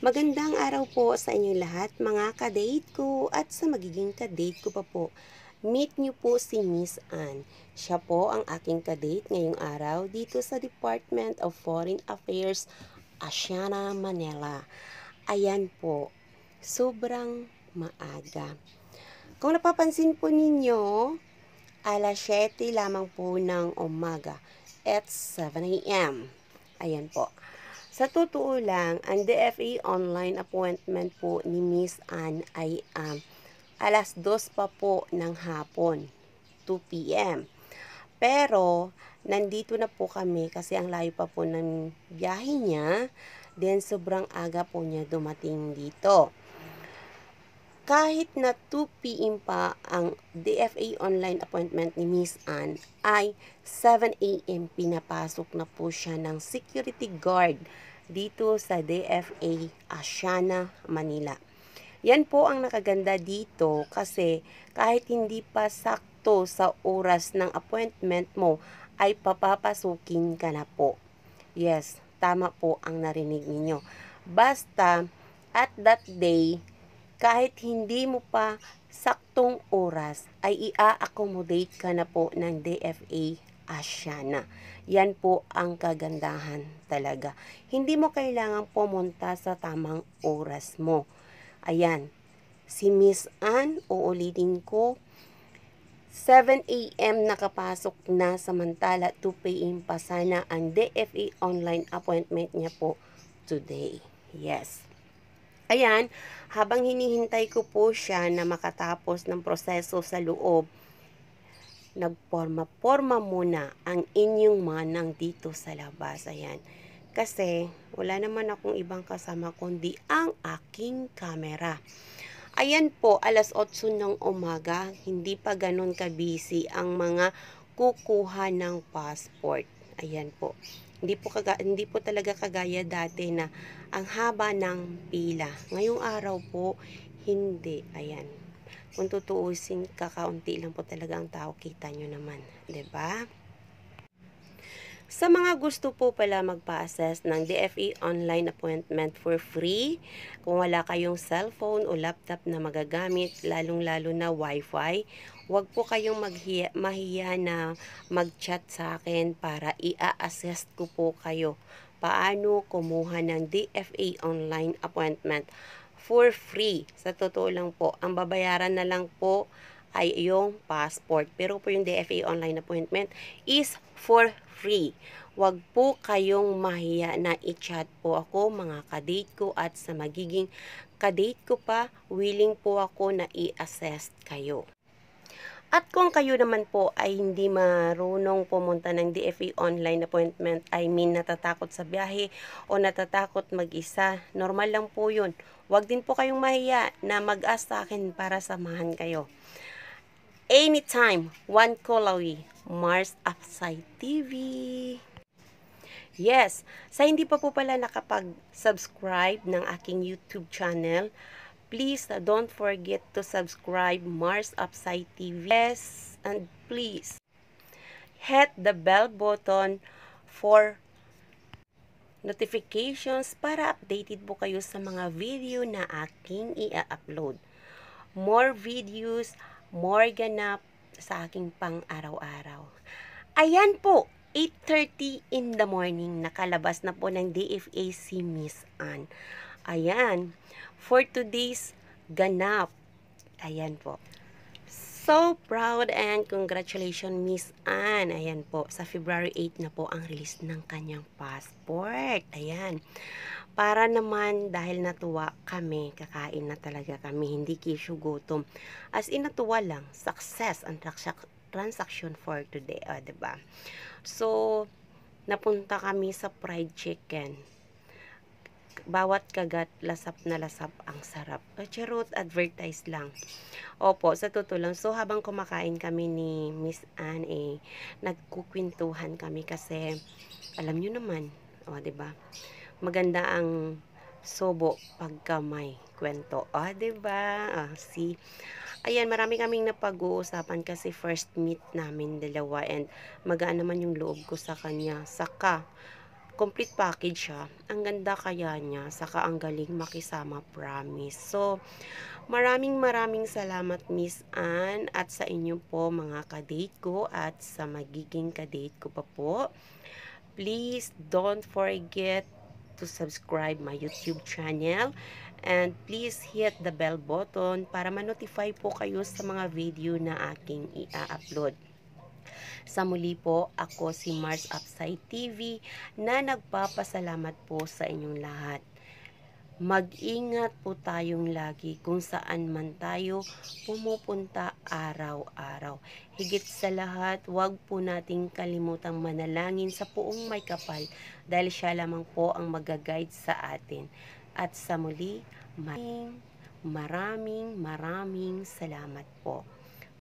Magandang araw po sa inyong lahat mga ka-date ko at sa magiging ka-date ko pa po. Meet niyo po si Miss Ann. Siya po ang aking ka-date ngayong araw dito sa Department of Foreign Affairs, Asiana, Manila. Ayan po, sobrang maaga. Kung napapansin po ninyo, alas 7 lamang po ng umaga at 7 a.m. Ayan po. Sa totoo lang, ang DFA online appointment po ni Miss Ann ay alas 2 pa po ng hapon, 2 p.m. Pero, nandito na po kami kasi ang layo pa po ng biyahe niya, then sobrang aga po niya dumating dito. Kahit na 2 p.m. pa ang DFA online appointment ni Miss Ann, ay 7 a.m. pinapasok na po siya ng security guard dito sa DFA Asiana, Manila. Yan po ang nakaganda dito kasi kahit hindi pa sakto sa oras ng appointment mo, ay papapasukin ka na po. Yes, tama po ang narinig ninyo. Basta, at that day, kahit hindi mo pa saktong oras, ay i-accommodate ka na po ng DFA Asiana. Yan po ang kagandahan talaga. Hindi mo kailangang pumunta sa tamang oras mo. Ayan, si Miss Ann, uulitin ko, 7 a.m. nakapasok na samantala 2 p.m. pa sana ang DFA online appointment niya po today. Yes. Ayan, habang hinihintay ko po siya na makatapos ng proseso sa loob, nagporma-porma muna ang inyong manang dito sa labas. Ayan. Kasi wala naman akong ibang kasama kundi ang aking camera. Ayan po, alas 8 ng umaga, hindi pa ganun ka-busy ang mga kukuha ng passport. Ayan po. Hindi po talaga kagaya dati na ang haba ng pila. Ngayong araw po, hindi. Ayan. Kung tutuusin, kakaunti lang po talaga ang tao. Kita nyo naman. 'Di ba? Sa mga gusto po pala magpa-assess ng DFE online appointment for free, kung wala kayong cellphone o laptop na magagamit, lalong-lalo na wifi, huwag po kayong mahiya na mag-chat sa akin para i-assess ko po kayo paano kumuha ng DFA online appointment for free. Sa totoo lang po, ang babayaran na lang po ay yung passport. Pero po yung DFA online appointment is for free. Huwag po kayong mahiya na i-chat po ako mga kadate ko at sa magiging kadate ko pa, willing po ako na i-assess kayo. At kung kayo naman po ay hindi marunong pumunta ng DFA online appointment, I mean natatakot sa biyahe o natatakot mag-isa, normal lang po yun. Huwag din po kayong mahiya na mag-ask sa akin para samahan kayo. Anytime, one call away, Mars Upside TV. Yes, sa hindi pa po pala nakapag-subscribe ng aking YouTube channel, please don't forget to subscribe Mars Upside TV. Yes, and please hit the bell button for notifications para updated po kayo sa mga video na aking i-upload. More videos, more ganap sa aking pang-araw-araw. Ayan po, 8:30 in the morning, nakalabas na po ng DFA si Miss Ann. Ayan, for today's ganap. Ayan po. So proud and congratulations Miss Ann. Ayan po, sa February 8 na po ang release ng kanyang passport. Ayan. Para naman dahil natuwa kami, kakain na talaga kami, hindi kisyo gutom. As in natuwa lang, success ang transaction for today, diba? So, napunta kami sa fried chicken. Bawat kagat, lasap na lasap ang sarap. Charot, advertise lang. Opo, sa totoo lang. So, habang kumakain kami ni Miss Ann, nagkukwentuhan kami kasi, alam nyo naman, diba? Maganda ang sobo pagka may kwento. Diba? See? Ayan, marami kaming napag-uusapan kasi first meet namin dalawa and magaan naman yung loob ko sa kanya. Saka, complete package siya. Ang ganda kaya niya, saka ang galing makisama, promise. So, maraming salamat Miss Ann at sa inyo po mga ka-date ko at sa magiging ka-date ko pa po. Please don't forget to subscribe my YouTube channel and please hit the bell button para ma-notify po kayo sa mga video na aking i-upload. Sa muli po, ako si Mars Upside TV na nagpapasalamat po sa inyong lahat. Mag-ingat po tayong lagi kung saan man tayo pumupunta araw-araw. Higit sa lahat, huwag po nating kalimutang manalangin sa Poong May Kapal dahil siya lamang po ang mag-guide sa atin. At sa muli, maraming salamat po.